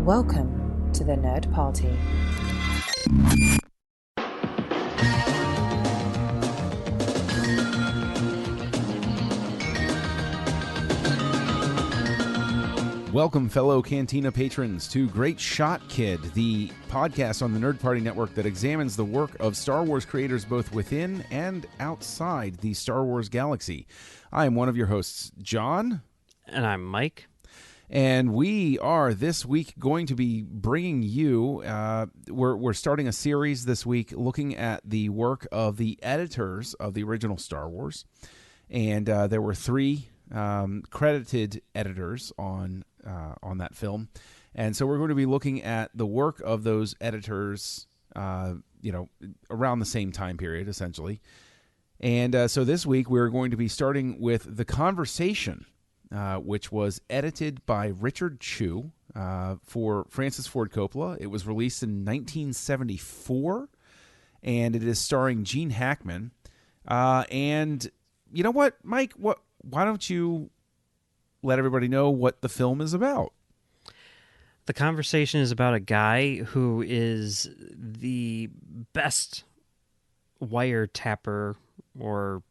Welcome to the Nerd Party. Welcome, fellow Cantina patrons, to Great Shot Kid, the podcast on the Nerd Party Network that examines the work of Star Wars creators both within and outside the Star Wars galaxy. I am one of your hosts, John. And I'm Mike. And we are this week going to be bringing you, we're starting a series this week looking at the work of the editors of the original Star Wars. And there were three credited editors on that film. And so we're going to be looking at the work of those editors, around the same time period, essentially. And so this week we're going to be starting with The Conversation, which was edited by Richard Chew for Francis Ford Coppola. It was released in 1974, and it is starring Gene Hackman. And you know what, Mike? Why don't you let everybody know what the film is about? The Conversation is about a guy who is the best wiretapper or,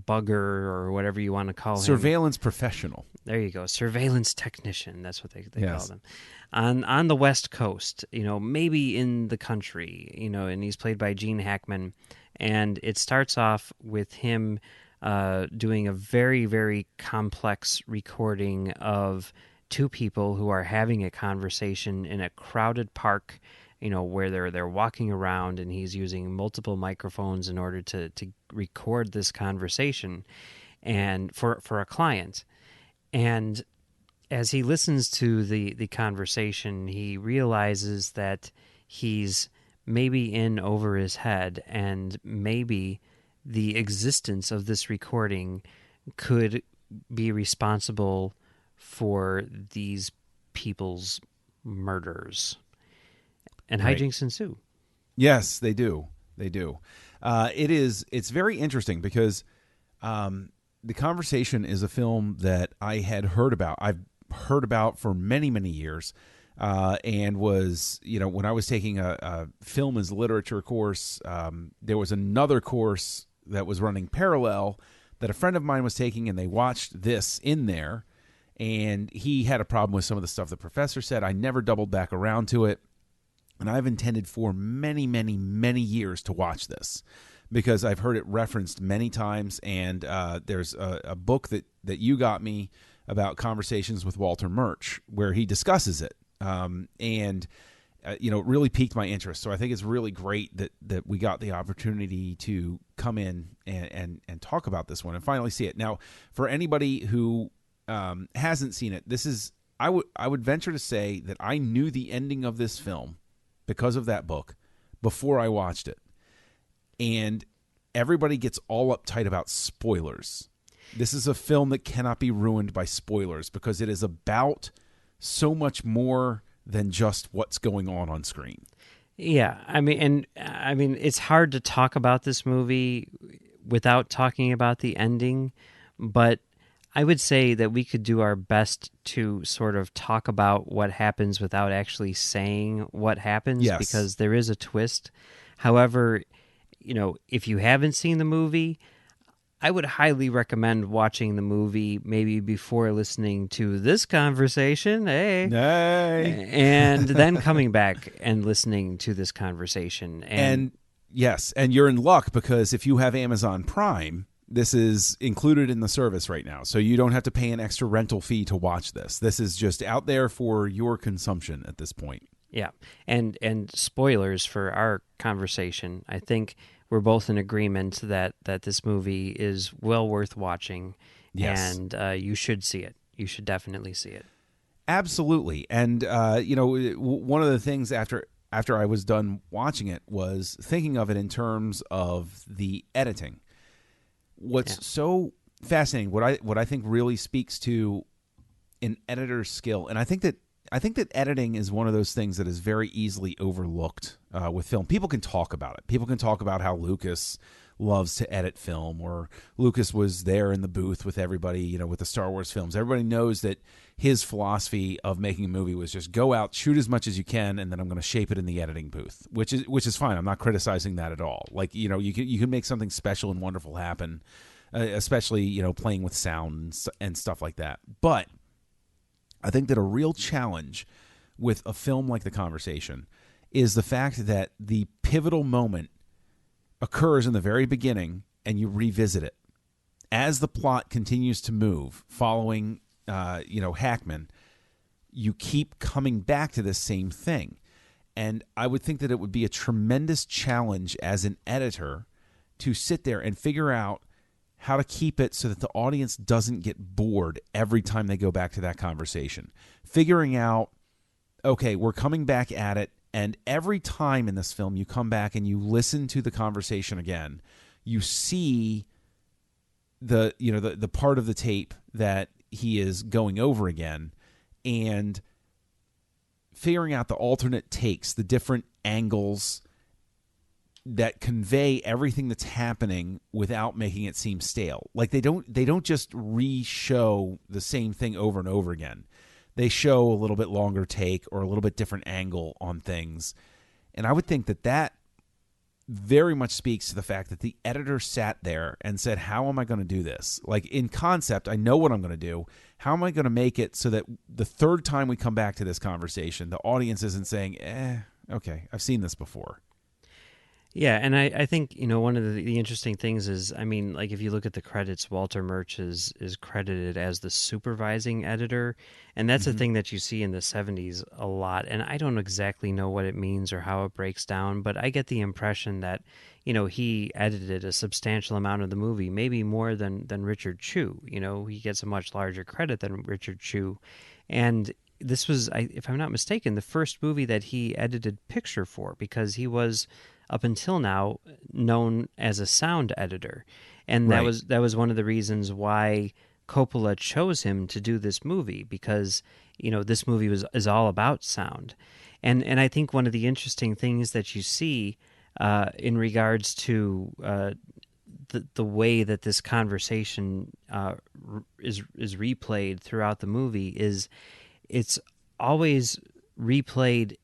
bugger or whatever you want to call him. Surveillance professional. There you go. Surveillance technician. That's what they Yes. call them. On the West Coast, maybe in the country, and he's played by Gene Hackman. And it starts off with him doing a very, very complex recording of two people who are having a conversation in a crowded park, where they're walking around, and he's using multiple microphones in order to record this conversation and for a client. And as he listens to the conversation, he realizes that he's maybe in over his head, and maybe the existence of this recording could be responsible for these people's murders. And right. Hijinks ensue. Yes, they do. They do. It's very interesting because The Conversation is a film that I had heard about. I've heard about for many, many years. And was, when I was taking a film as literature course, there was another course that was running parallel that a friend of mine was taking, and they watched this in there, and he had a problem with some of the stuff the professor said. I never doubled back around to it, and I've intended for many, many, many years to watch this because I've heard it referenced many times, and there's a book that you got me about Conversations with Walter Murch where he discusses it. It really piqued my interest. So I think it's really great that we got the opportunity to come in and talk about this one and finally see it. Now, for anybody who hasn't seen it, I would venture to say that I knew the ending of this film because of that book before I watched it. And everybody gets all uptight about spoilers. This is a film that cannot be ruined by spoilers because it is about so much more than just what's going on screen. Yeah, I mean, it's hard to talk about this movie without talking about the ending, but I would say that we could do our best to sort of talk about what happens without actually saying what happens, yes, because there is a twist. However, if you haven't seen the movie, I would highly recommend watching the movie maybe before listening to this conversation, and then coming back and listening to this conversation. And yes, and you're in luck because if you have Amazon Prime, this is included in the service right now. So you don't have to pay an extra rental fee to watch this. This is just out there for your consumption at this point. Yeah, and spoilers for our conversation. I think we're both in agreement that this movie is well worth watching. Yes. And you should see it. You should definitely see it. Absolutely. And, one of the things after I was done watching it was thinking of it in terms of the editing. What's so fascinating, what I think really speaks to an editor's skill, and I think that editing is one of those things that is very easily overlooked with film. People can talk about it. People can talk about how Lucas loves to edit film, or Lucas was there in the booth with everybody, you know, with the Star Wars films. Everybody knows that his philosophy of making a movie was just go out, shoot as much as you can, and then I'm going to shape it in the editing booth, which is fine. I'm not criticizing that at all. Like, you know, you can make something special and wonderful happen, especially, you know, playing with sound and stuff like that. But I think that a real challenge with a film like The Conversation is the fact that the pivotal moment occurs in the very beginning and you revisit it. As the plot continues to move following, Hackman, you keep coming back to this same thing. And I would think that it would be a tremendous challenge as an editor to sit there and figure out how to keep it so that the audience doesn't get bored every time they go back to that conversation. Figuring out, okay, we're coming back at it, and every time in this film you come back and you listen to the conversation again, you see the part of the tape that he is going over again, and figuring out the alternate takes, the different angles that convey everything that's happening without making it seem stale. Like they don't just re-show the same thing over and over again. They show a little bit longer take or a little bit different angle on things. And I would think that very much speaks to the fact that the editor sat there and said, how am I going to do this? Like, in concept, I know what I'm going to do. How am I going to make it so that the third time we come back to this conversation, the audience isn't saying, okay, I've seen this before. Yeah, and I think, one of the interesting things is, I mean, like if you look at the credits, Walter Murch is credited as the supervising editor, and that's a thing that you see in the 70s a lot, and I don't exactly know what it means or how it breaks down, but I get the impression that, he edited a substantial amount of the movie, maybe more than Richard Chew. He gets a much larger credit than Richard Chew, and this was, if I'm not mistaken, the first movie that he edited picture for, because he was, up until now, known as a sound editor. And Right. that was one of the reasons why Coppola chose him to do this movie, because, this movie is all about sound. And I think one of the interesting things that you see in regards to the way that this conversation is replayed throughout the movie is it's always replayed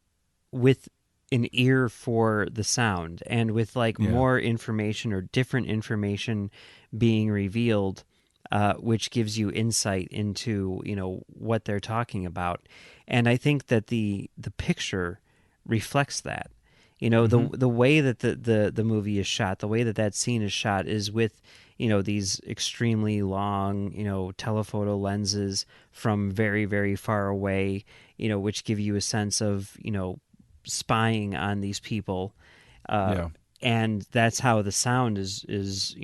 with an ear for the sound, and with more information or different information being revealed, which gives you insight into what they're talking about. And I think that the picture reflects that. The way that the movie is shot, the way that scene is shot is with these extremely long telephoto lenses from very, very far away, which give you a sense of spying on these people, and that's how the sound is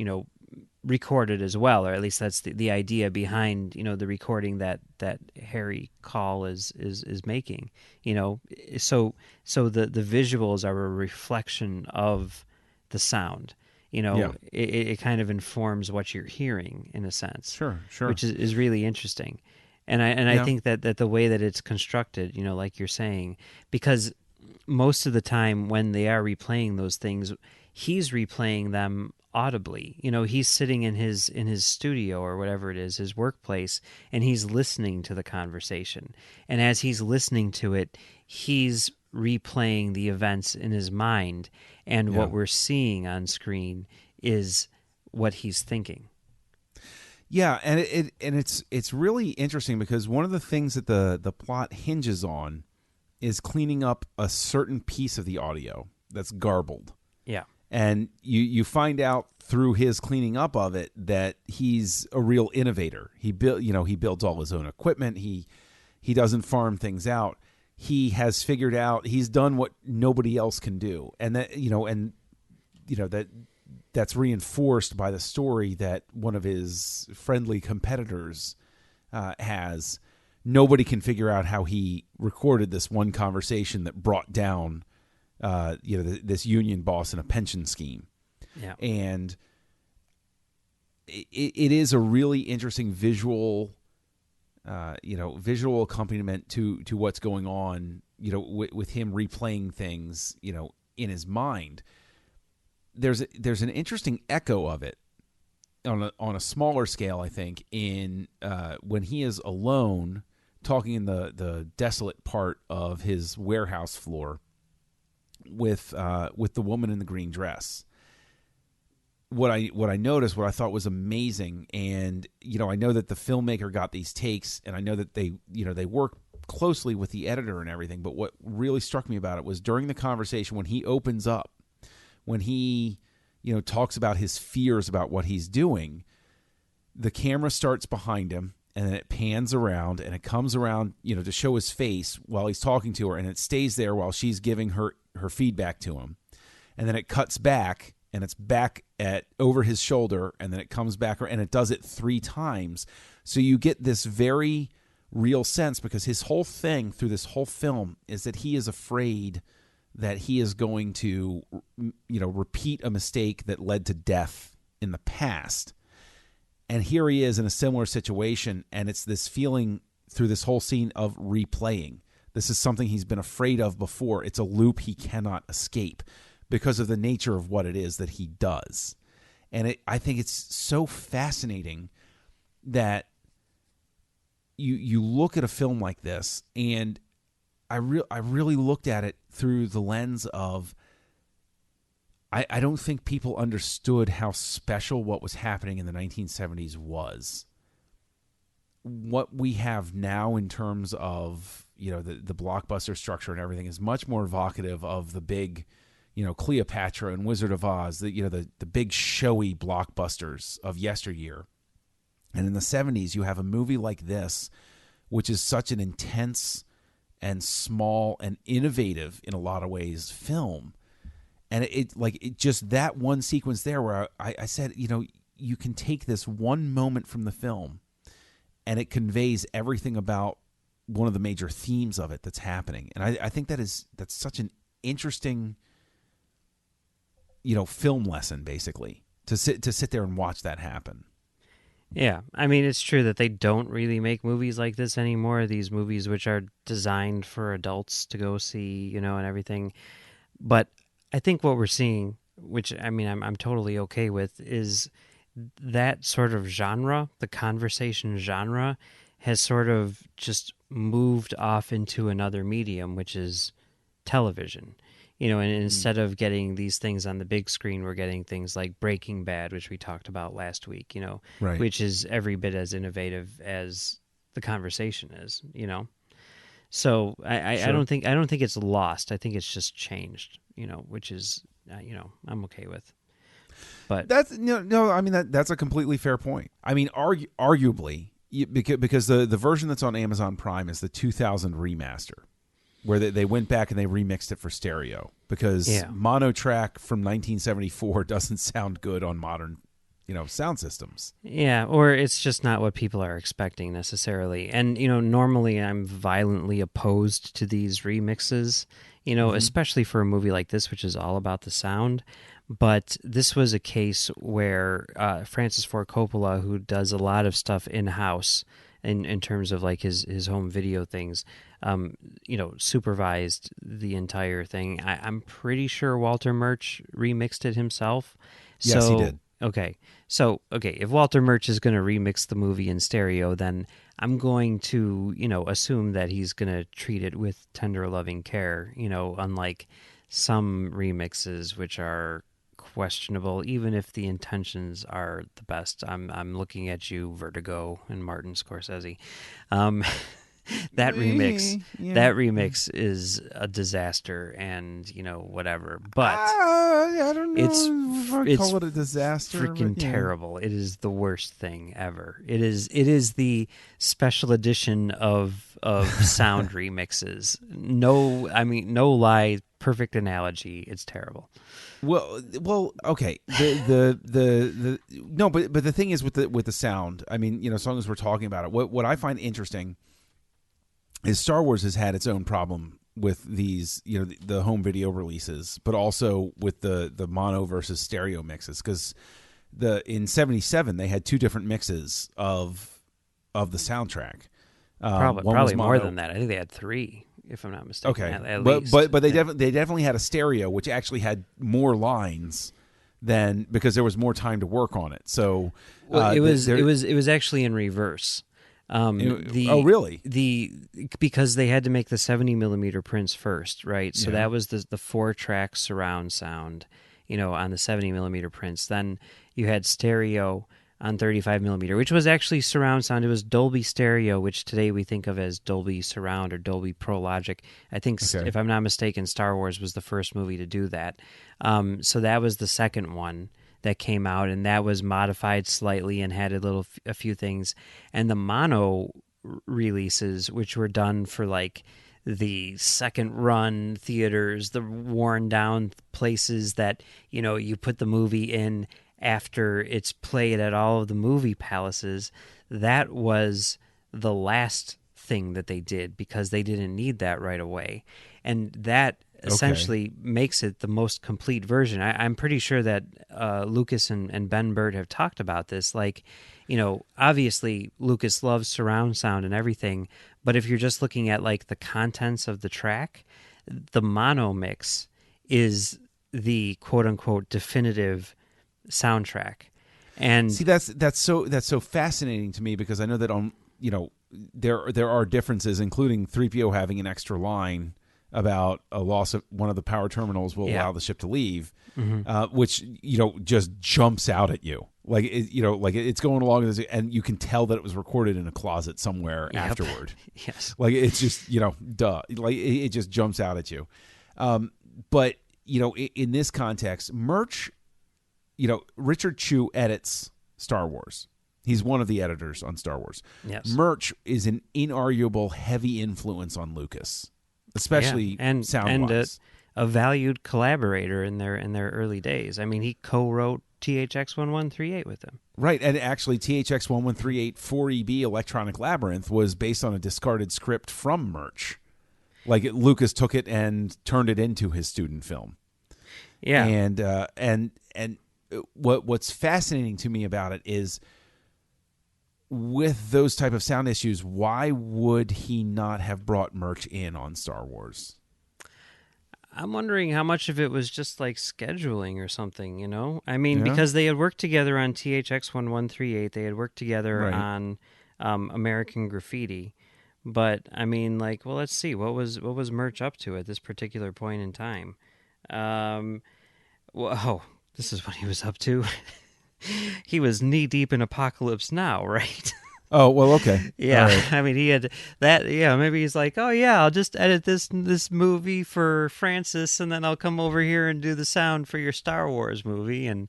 recorded as well, or at least that's the idea behind the recording that Harry Call is making. So the visuals are a reflection of the sound. It kind of informs what you're hearing in a sense. Sure. Which is really interesting. And I think that the way that it's constructed, like you're saying, because most of the time when they are replaying those things, he's replaying them audibly. He's sitting in his studio or whatever it is, his workplace, and he's listening to the conversation. And as he's listening to it, he's replaying the events in his mind, and what we're seeing on screen is what he's thinking. Yeah, and it's really interesting because one of the things that the plot hinges on is cleaning up a certain piece of the audio that's garbled. Yeah. And you find out through his cleaning up of it that he's a real innovator. He builds all his own equipment. He doesn't farm things out. He has figured out, he's done what nobody else can do. And that's reinforced by the story that one of his friendly competitors has. Nobody can figure out how he recorded this one conversation that brought down, this union boss in a pension scheme. Yeah. And it is a really interesting visual accompaniment to what's going on, with him replaying things, in his mind. there's an interesting echo of it on a smaller scale, I think, in when he is alone talking in the desolate part of his warehouse floor with the woman in the green dress. What I noticed, what I thought was amazing, and I know that the filmmaker got these takes, and I know that they work closely with the editor and everything. But what really struck me about it was during the conversation when he opens up, when he talks about his fears about what he's doing, the camera starts behind him, and then it pans around, and it comes around to show his face while he's talking to her, and it stays there while she's giving her feedback to him, and then it cuts back. And it's back over his shoulder, and then it comes back, and it does it 3 times. So you get this very real sense, because his whole thing through this whole film is that he is afraid that he is going to, repeat a mistake that led to death in the past. And here he is in a similar situation, and it's this feeling through this whole scene of replaying. This is something he's been afraid of before. It's a loop he cannot escape, because of the nature of what it is that he does. And I think it's so fascinating that you look at a film like this, and I really looked at it through the lens of, I don't think people understood how special what was happening in the 1970s was. What we have now in terms of, the blockbuster structure and everything is much more evocative of the big, Cleopatra and Wizard of Oz, the big showy blockbusters of yesteryear. And in the 70s, you have a movie like this, which is such an intense and small and innovative, in a lot of ways, film. And it just that one sequence there where I said, you can take this one moment from the film, and it conveys everything about one of the major themes of it that's happening. And I think that's such an interesting film lesson, basically, to sit there and watch that happen. Yeah, I mean, it's true that they don't really make movies like this anymore. These movies which are designed for adults to go see, and everything. But I think what we're seeing, which I'm totally okay with, is that sort of genre, the conversation genre, has sort of just moved off into another medium, which is television. And instead of getting these things on the big screen, we're getting things like Breaking Bad, which we talked about last week, right, which is every bit as innovative as the conversation is, So I Sure. don't think it's lost. I think it's just changed, which is, I'm okay with. But that's no. I mean, that's a completely fair point. I mean, arguably, because the version that's on Amazon Prime is the 2000 remaster, where they went back and they remixed it for stereo, because mono track from 1974 doesn't sound good on modern, sound systems. Yeah, or it's just not what people are expecting necessarily. And, normally I'm violently opposed to these remixes, especially for a movie like this, which is all about the sound. But this was a case where Francis Ford Coppola, who does a lot of stuff in-house, in terms of like his home video things, supervised the entire thing. I'm pretty sure Walter Murch remixed it himself. Yes, he did. Okay. So, if Walter Murch is going to remix the movie in stereo, then I'm going to, assume that he's going to treat it with tender loving care, unlike some remixes which are questionable, even if the intentions are the best. I'm looking at you, Vertigo and Martin Scorsese. That remix is a disaster, and whatever. But I don't know if I call it a disaster. Freaking terrible! It is the worst thing ever. It is the special edition of sound remixes. No lie. Perfect analogy. It's terrible. Well, okay. No, but the thing is with the sound. I mean, as long as we're talking about it, what I find interesting is Star Wars has had its own problem with these, the home video releases, but also with the mono versus stereo mixes, because in '77 they had 2 different mixes of the soundtrack. Probably more than that. I think they had 3. If I'm not mistaken. Okay, at but least. they definitely had a stereo which actually had more lines than because there was more time to work on it. So well, it was actually in reverse. Really? Because they had to make the 70 millimeter prints first, right? So Yeah. that was the 4-track surround sound, on the 70 millimeter prints. Then you had stereo on 35 millimeter, which was actually surround sound. It was Dolby Stereo, which today we think of as Dolby Surround or Dolby Pro Logic. I think, if I'm not mistaken, Star Wars was the first movie to do that. So that was the second one that came out, and that was modified slightly and had a few things. And the mono releases, which were done for like the second run theaters, the worn down places that you put the movie in after it's played at all of the movie palaces, that was the last thing that they did because they didn't need that right away. And that essentially makes it the most complete version. I'm pretty sure that Lucas and Ben Burtt have talked about this. Like, obviously Lucas loves surround sound and everything, but if you're just looking at like the contents of the track, the mono mix is the quote unquote definitive soundtrack. And see, that's so fascinating to me because I know that there are differences, including 3PO having an extra line about a loss of one of the power terminals will allow the ship to leave, which just jumps out at you, like it's going along with this, and you can tell that it was recorded in a closet somewhere afterward. Yes, like it's just duh, like it just jumps out at you. But in this context, Murch, Richard Chew edits Star Wars. He's one of the editors on Star Wars. Yes, Murch is an inarguable heavy influence on Lucas, especially sound-wise. And a valued collaborator in their early days. I mean, he co-wrote THX 1138 with them. Right, and actually THX 1138 4EB Electronic Labyrinth was based on a discarded script from Murch. Like Lucas took it and turned it into his student film. Yeah, and what's fascinating to me about it is, with those type of sound issues, why would he not have brought Murch in on Star Wars? I'm wondering how much of it was just like scheduling or something, I mean, because they had worked together on THX 1138, they had worked together on American Graffiti, but I mean, like, well, let's see, what was Murch up to at this particular point in time? This is what he was up to. He was knee deep in Apocalypse Now, right? Oh, well, okay. Yeah, right. I mean, he had that. Yeah, maybe he's like, oh yeah, I'll just edit this movie for Francis, and then I'll come over here and do the sound for your Star Wars movie. And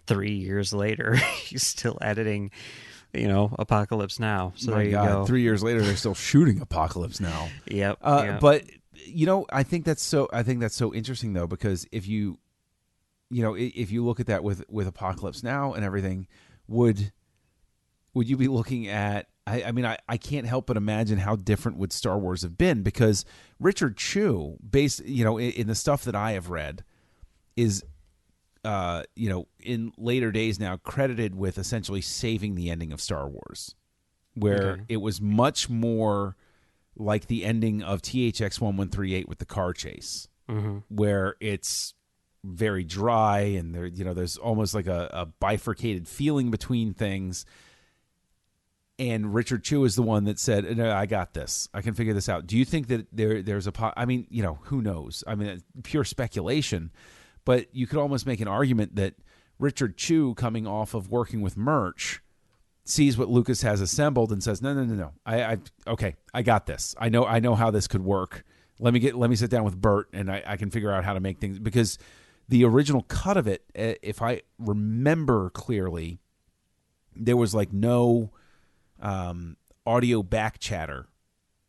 3 years later, he's still editing, Apocalypse Now. So there you go. 3 years later, they're still shooting Apocalypse Now. Yep. But I think that's so interesting though, because if you look at that with Apocalypse Now and everything, would you be looking at? I mean, I can't help but imagine how different would Star Wars have been, because Richard Chew, based in the stuff that I have read, is in later days now credited with essentially saving the ending of Star Wars, where it was much more like the ending of THX 1138 with the car chase, where it's very dry and there's almost like a bifurcated feeling between things. And Richard Chew is the one that said, "No, I got this. I can figure this out." Do you think that there's I mean, who knows? I mean, it's pure speculation, but you could almost make an argument that Richard Chew, coming off of working with Murch, sees what Lucas has assembled and says, "No. I got this. I know how this could work. Let me sit down with Bert and I can figure out how to make things." Because the original cut of it, if I remember clearly, there was like no audio back chatter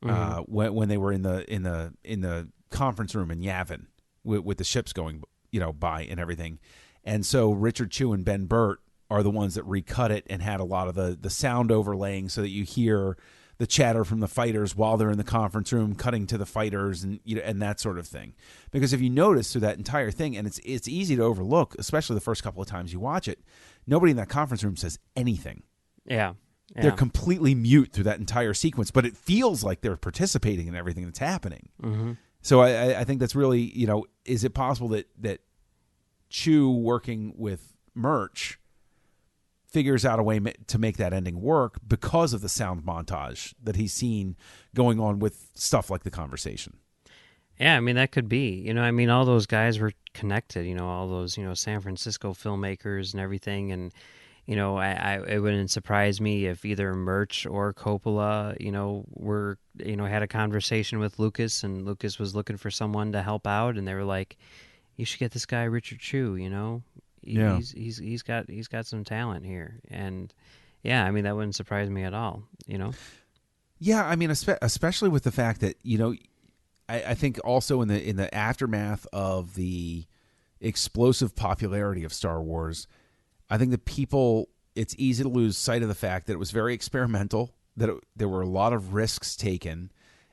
when they were in the conference room in Yavin with the ships going by and everything. And so Richard Chew and Ben Burtt are the ones that recut it and had a lot of the sound overlaying so that you hear the chatter from the fighters while they're in the conference room, cutting to the fighters and and that sort of thing. Because if you notice through that entire thing, and it's easy to overlook, especially the first couple of times you watch it, nobody in that conference room says anything. Yeah. They're completely mute through that entire sequence, but it feels like they're participating in everything that's happening. So I think that's really, is it possible that Chu working with Murch figures out a way to make that ending work because of the sound montage that he's seen going on with stuff like The Conversation. Yeah, I mean, that could be. You know, I mean, all those guys were connected, you know, all those, you know, San Francisco filmmakers and everything. And, you know, it wouldn't surprise me if either Murch or Coppola, you know, had a conversation with Lucas, and Lucas was looking for someone to help out. And they were like, you should get this guy, Richard Chu, you know? Yeah. He's got some talent here. And, yeah, I mean, that wouldn't surprise me at all, you know? Yeah, I mean, especially with the fact that, you know, I think also in the aftermath of the explosive popularity of Star Wars, I think that it's easy to lose sight of the fact that it was very experimental, that there were a lot of risks taken,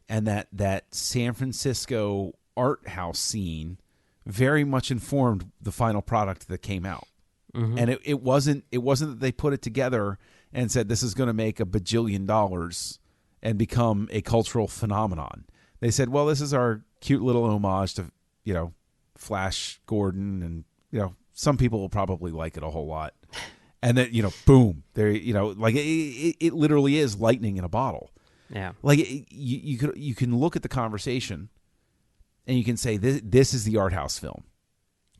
and that San Francisco art house scene very much informed the final product that came out. Mm-hmm. And it wasn't that they put it together and said this is going to make $1 bajillion and become a cultural phenomenon. They said, well, this is our cute little homage to, you know, Flash Gordon, and, you know, some people will probably like it a whole lot. And then, you know, boom, there, you know, like it literally is lightning in a bottle. Yeah. Like you can look at The Conversation and you can say this is the art house film.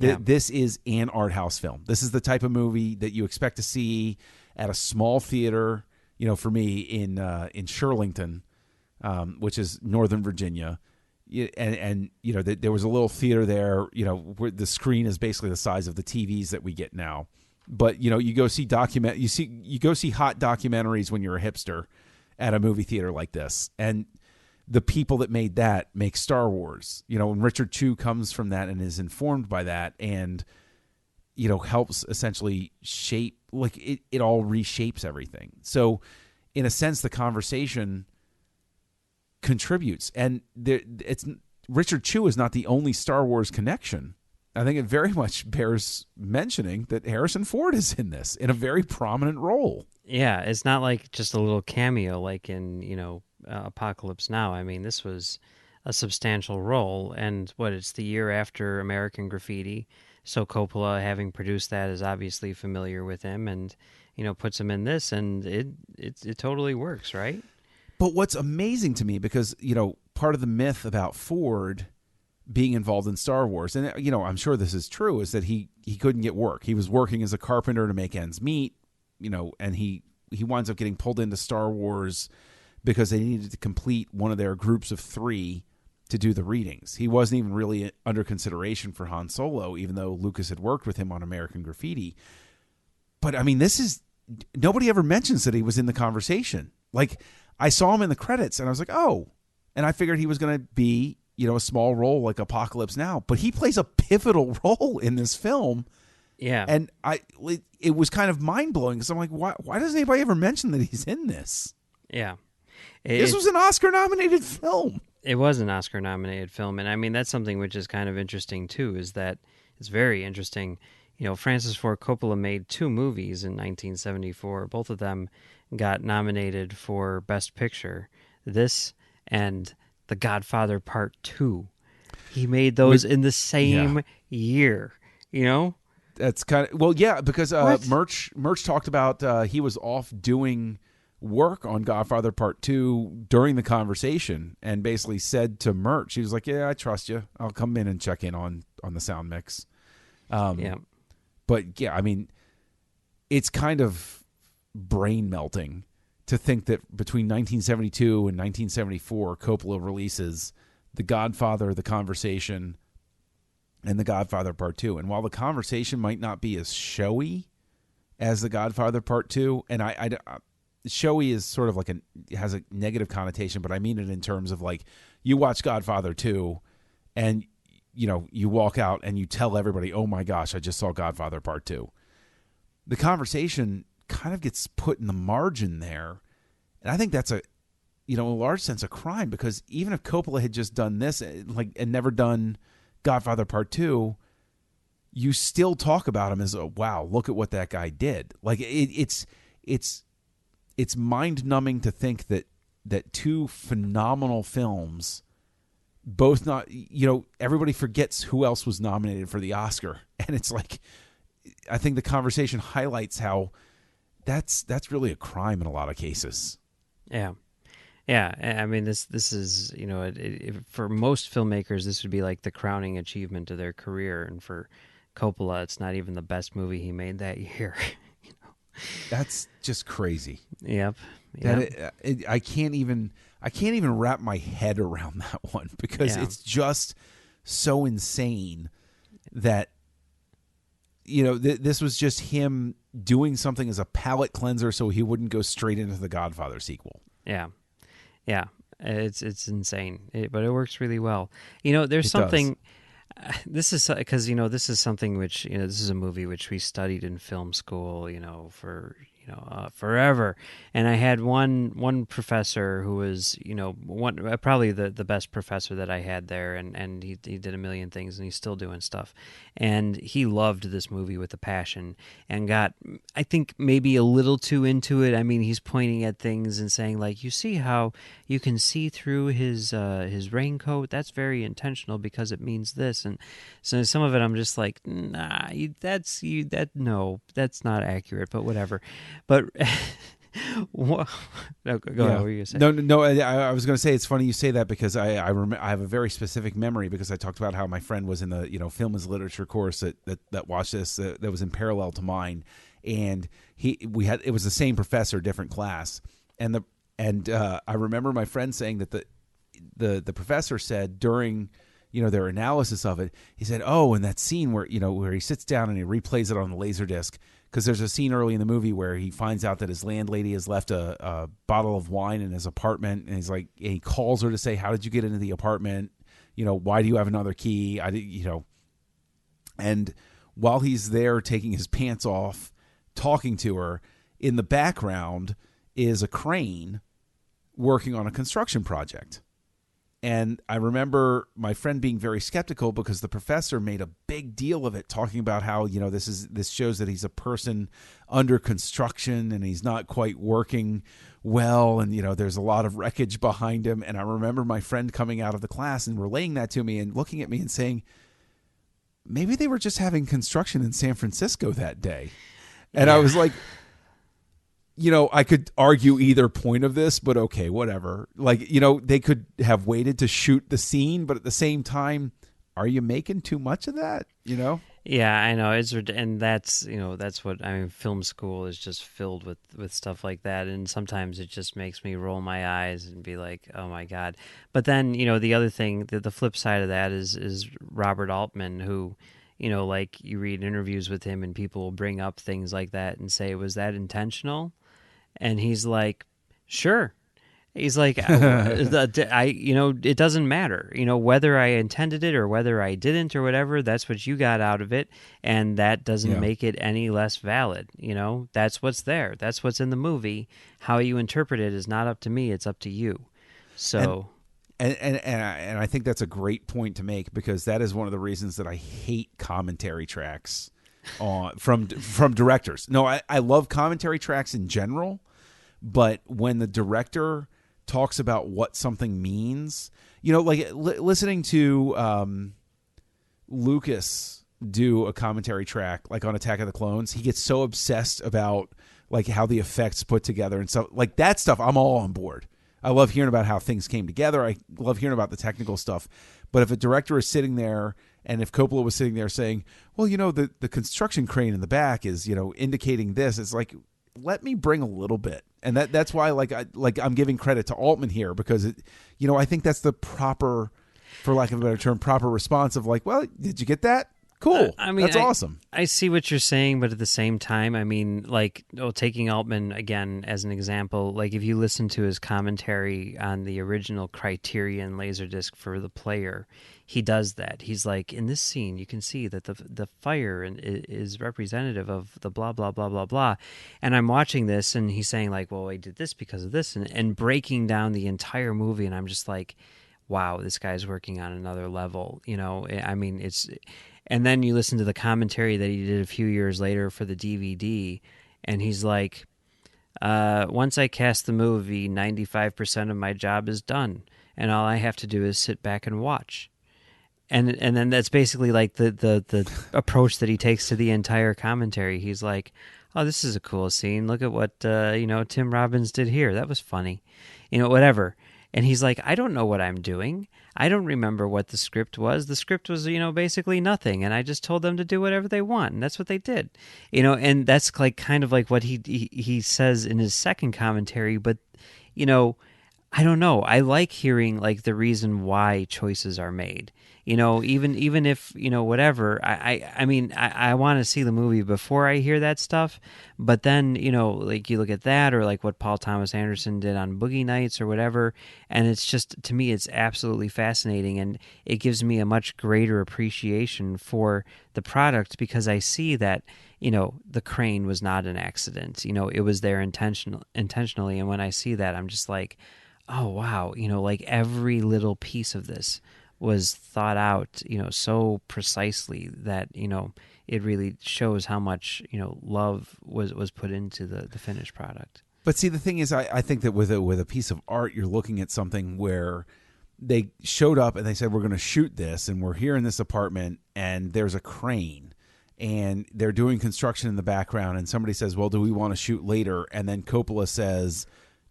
Yeah. This is an art house film. This is the type of movie that you expect to see at a small theater, you know, for me in Shirlington, which is Northern Virginia. And you know, there was a little theater there, you know, where the screen is basically the size of the TVs that we get now. But, you know, you go see hot documentaries when you're a hipster at a movie theater like this. And the people that made that make Star Wars, you know, and Richard Chu comes from that and is informed by that, and, you know, helps essentially shape, like it all reshapes everything. So in a sense, The Conversation contributes, and Richard Chu is not the only Star Wars connection. I think it very much bears mentioning that Harrison Ford is in this in a very prominent role. Yeah, it's not like just a little cameo like in, you know, Apocalypse Now. I mean, this was a substantial role, and it's the year after American Graffiti, so Coppola, having produced that, is obviously familiar with him, and, you know, puts him in this, and it totally works, right? But what's amazing to me, because, you know, part of the myth about Ford being involved in Star Wars, and, you know, I'm sure this is true, is that he couldn't get work. He was working as a carpenter to make ends meet, you know, and he winds up getting pulled into Star Wars because they needed to complete one of their groups of 3 to do the readings. He wasn't even really under consideration for Han Solo, even though Lucas had worked with him on American Graffiti. But, I mean, nobody ever mentions that he was in The Conversation. Like, I saw him in the credits, and I was like, oh. And I figured he was going to be, you know, a small role like Apocalypse Now. But he plays a pivotal role in this film. Yeah. And it was kind of mind-blowing, because I'm like, why doesn't anybody ever mention that he's in this? Yeah. This was an Oscar-nominated film. It was an Oscar-nominated film. And, I mean, that's something which is kind of interesting, too, is that it's very interesting. You know, Francis Ford Coppola made 2 movies in 1974. Both of them got nominated for Best Picture. This and The Godfather Part 2. He made those in the same year, you know? That's kind of, well, yeah, because Murch talked about he was off doing work on Godfather Part 2 during The Conversation, and basically said to Murch, he was like, yeah, I trust you. I'll come in and check in on the sound mix. Yeah. But, yeah, I mean, it's kind of brain-melting to think that between 1972 and 1974, Coppola releases The Godfather, The Conversation, and The Godfather Part 2. And while The Conversation might not be as showy as The Godfather Part 2, and showy is sort of like has a negative connotation, but I mean it in terms of, like, you watch Godfather 2 and, you know, you walk out and you tell everybody, oh my gosh, I just saw Godfather Part 2. The Conversation kind of gets put in the margin there. And I think that's in a large sense, a crime, because even if Coppola had just done this, like, and never done Godfather Part 2, you still talk about him as, oh, wow, look at what that guy did. Like, it's mind numbing to think that 2 phenomenal films both not, everybody forgets who else was nominated for the Oscar. And it's like, I think the conversation highlights how that's really a crime in a lot of cases. Yeah. Yeah, I mean, this is, for most filmmakers, this would be like the crowning achievement of their career. And for Coppola, it's not even the best movie he made that year. That's just crazy. Yep. I can't even wrap my head around that one, because it's just so insane that, this was just him doing something as a palate cleanser so he wouldn't go straight into the Godfather sequel. Yeah. Yeah, it's insane, but it works really well. There's something. This is because this is something which this is a movie which we studied in film school, for forever. And I had one professor who was probably the best professor that I had there, and he did a million things, and he's still doing stuff. And he loved this movie with a passion, and got, I think, maybe a little too into it. I mean, he's pointing at things and saying, like, you see how you can see through his raincoat? That's very intentional because it means this. And so some of it I'm just like, nah, that's not accurate, but whatever. But no, go ahead. What were you saying? No. I was going to say, it's funny you say that, because I have a very specific memory, because I talked about how my friend was in the film as literature course that watched this, that was in parallel to mine, and it was the same professor, different class, and I remember my friend saying that the professor said during their analysis of it, he said, oh, in that scene where he sits down and he replays it on the Laserdisc. Because there's a scene early in the movie where he finds out that his landlady has left a bottle of wine in his apartment, and he calls her to say, "How did you get into the apartment? Why do you have another key?" And while he's there taking his pants off, talking to her, in the background is a crane working on a construction project. And I remember my friend being very skeptical, because the professor made a big deal of it, talking about how, this shows that he's a person under construction and he's not quite working well. And, there's a lot of wreckage behind him. And I remember my friend coming out of the class and relaying that to me and looking at me and saying, maybe they were just having construction in San Francisco that day. And I was like, I could argue either point of this, but okay, whatever. Like, they could have waited to shoot the scene, but at the same time, are you making too much of that? Yeah, I know. And that's what I mean. Film school is just filled with stuff like that, and sometimes it just makes me roll my eyes and be like, oh my God. But then the other thing, the flip side of that is Robert Altman, who, like, you read interviews with him and people will bring up things like that and say, was that intentional? And he's like, sure. He's like, it doesn't matter, whether I intended it or whether I didn't or whatever. That's what you got out of it, and that doesn't make it any less valid. That's what's there. That's what's in the movie. How you interpret it is not up to me. It's up to you. So, and I think that's a great point to make, because that is one of the reasons that I hate commentary tracks from directors. No, I love commentary tracks in general, but when the director talks about what something means, like listening to Lucas do a commentary track like on Attack of the Clones, he gets so obsessed about like how the effects put together and stuff like that stuff. I'm all on board. I love hearing about how things came together. I love hearing about the technical stuff. But if a director is sitting there, and if Coppola was sitting there saying, well, the construction crane in the back is, indicating this, it's like, let me bring a little bit. And that's why I'm giving credit to Altman here, because I think that's the proper, for lack of a better term, proper response of like, well, did you get that? Cool. I mean, that's awesome. I see what you're saying, but at the same time, I mean, like, taking Altman again as an example, like if you listen to his commentary on the original Criterion Laserdisc for The Player, he does that. He's like, in this scene, you can see that the fire is representative of the blah, blah, blah, blah, blah. And I'm watching this, and he's saying like, well, I did this because of this, and breaking down the entire movie, and I'm just like, wow, this guy's working on another level. I mean, it's... And then you listen to the commentary that he did a few years later for the DVD, and he's like, once I cast the movie, 95% of my job is done. and all I have to do is sit back and watch. And then that's basically like the approach that he takes to the entire commentary. He's like, "Oh, this is a cool scene. Look at what Tim Robbins did here. That was funny, whatever." And he's like, "I don't know what I'm doing. I don't remember what the script was. The script was basically nothing, and I just told them to do whatever they want, and that's what they did." And that's like kind of like what he says in his second commentary. But I don't know. I like hearing like the reason why choices are made. Even if whatever. I mean, I want to see the movie before I hear that stuff. But then like you look at that, or like what Paul Thomas Anderson did on Boogie Nights or whatever, and it's just, to me, it's absolutely fascinating, and it gives me a much greater appreciation for the product, because I see that the crane was not an accident. It was there intentionally, and when I see that, I'm just like, oh wow, like every little piece of this was thought out, so precisely that, it really shows how much, love was put into the finished product. But see, the thing is, I think that with a piece of art, you're looking at something where they showed up and they said, we're going to shoot this, and we're here in this apartment, and there's a crane, and they're doing construction in the background, and somebody says, well, do we want to shoot later? And then Coppola says,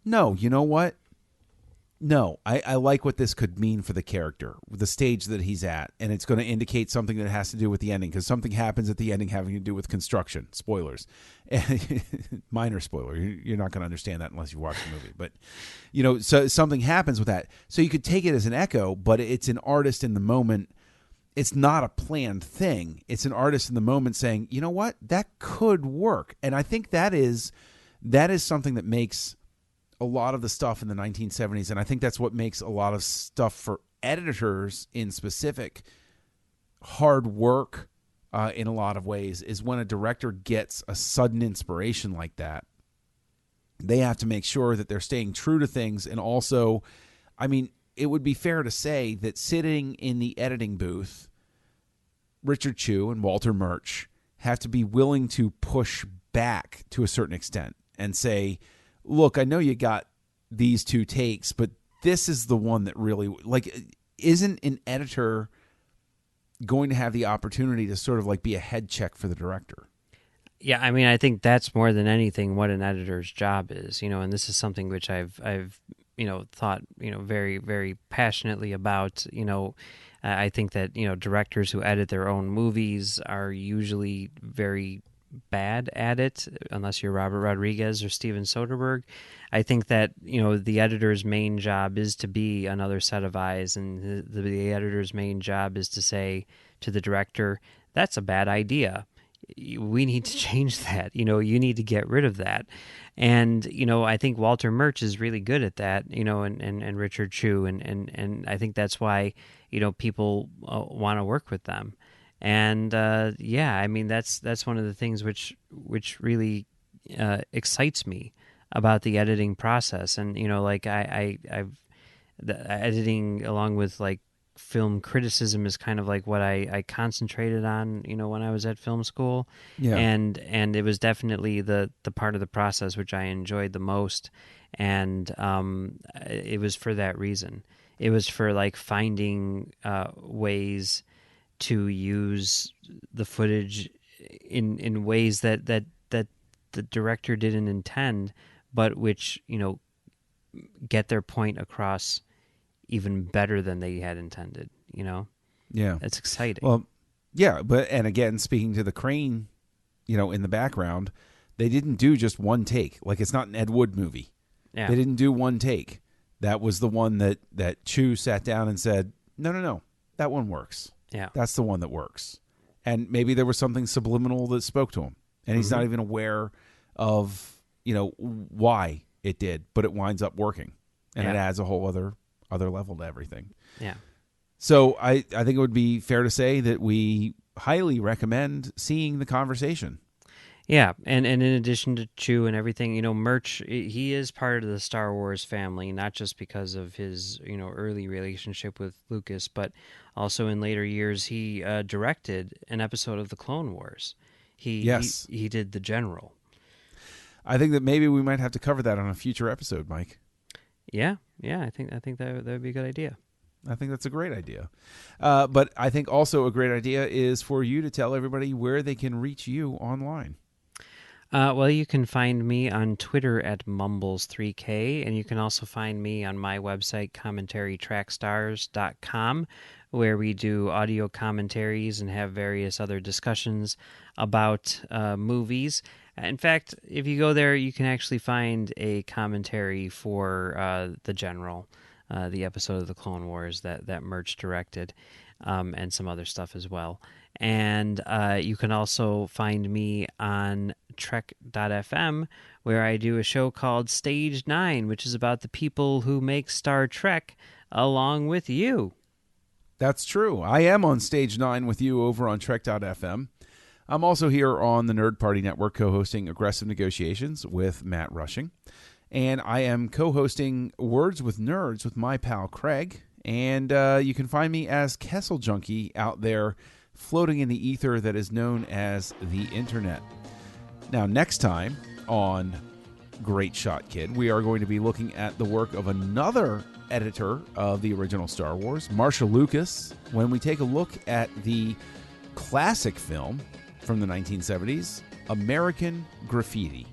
no, you know what? No, I like what this could mean for the character, the stage that he's at, and it's going to indicate something that has to do with the ending, because something happens at the ending having to do with construction. Spoilers. Minor spoiler. You're not going to understand that unless you watch the movie. But, so something happens with that. So you could take it as an echo, but it's an artist in the moment. It's not a planned thing. It's an artist in the moment saying, you know what, that could work. And I think that is something that makes a lot of the stuff in the 1970s, and I think that's what makes a lot of stuff for editors in specific hard work in a lot of ways, is when a director gets a sudden inspiration like that. They have to make sure that they're staying true to things, and also, I mean, it would be fair to say that sitting in the editing booth, Richard Chew and Walter Murch have to be willing to push back to a certain extent and say, look, I know you got these two takes, but this is the one that really, like, isn't an editor going to have the opportunity to sort of like be a head check for the director? Yeah, I mean, I think that's more than anything what an editor's job is, and this is something which I've thought, very, very passionately about. I think that, directors who edit their own movies are usually very bad at it, unless you're Robert Rodriguez or Steven Soderbergh. I think that the editor's main job is to be another set of eyes, and the editor's main job is to say to the director, that's a bad idea, we need to change that, you need to get rid of that. And I think Walter Murch is really good at that, and Richard Chew, and I think that's why people want to work with them. And I mean, that's one of the things which really excites me about the editing process. And like I've the editing, along with like film criticism, is kind of like what I concentrated on when I was at film school. Yeah. And it was definitely the part of the process which I enjoyed the most. And it was for that reason. It was for like finding ways to use the footage in ways that the director didn't intend, but which get their point across even better than they had intended. Yeah, it's exciting. Well, yeah, and again, speaking to the crane, in the background, they didn't do just one take. Like, it's not an Ed Wood movie. Yeah. They didn't do one take. That was the one that Chew sat down and said, no, that one works. Yeah. That's the one that works. And maybe there was something subliminal that spoke to him, and he's not even aware of, why it did, but it winds up working, and it adds a whole other level to everything. Yeah. So I think it would be fair to say that we highly recommend seeing The Conversation. Yeah, and in addition to Chew and everything, Murch, he is part of the Star Wars family, not just because of his, early relationship with Lucas, but also in later years he directed an episode of the Clone Wars. He did the General. I think that maybe we might have to cover that on a future episode, Mike. Yeah, Yeah, I think that would be a good idea. I think that's a great idea. But I think also a great idea is for you to tell everybody where they can reach you online. Well, you can find me on Twitter at Mumbles3K, and you can also find me on my website, commentarytrackstars.com, where we do audio commentaries and have various other discussions about movies. In fact, if you go there, you can actually find a commentary for The General, the episode of the Clone Wars that Murch directed, and some other stuff as well. And you can also find me on Trek.fm, where I do a show called Stage 9, which is about the people who make Star Trek along with you. That's true. I am on Stage 9 with you over on Trek.fm. I'm also here on the Nerd Party Network co-hosting Aggressive Negotiations with Matt Rushing. And I am co-hosting Words with Nerds with my pal Craig. And you can find me as Kessel Junkie out there floating in the ether that is known as the Internet. Now, next time on Great Shot Kid, we are going to be looking at the work of another editor of the original Star Wars, Marcia Lucas, when we take a look at the classic film from the 1970s, American Graffiti.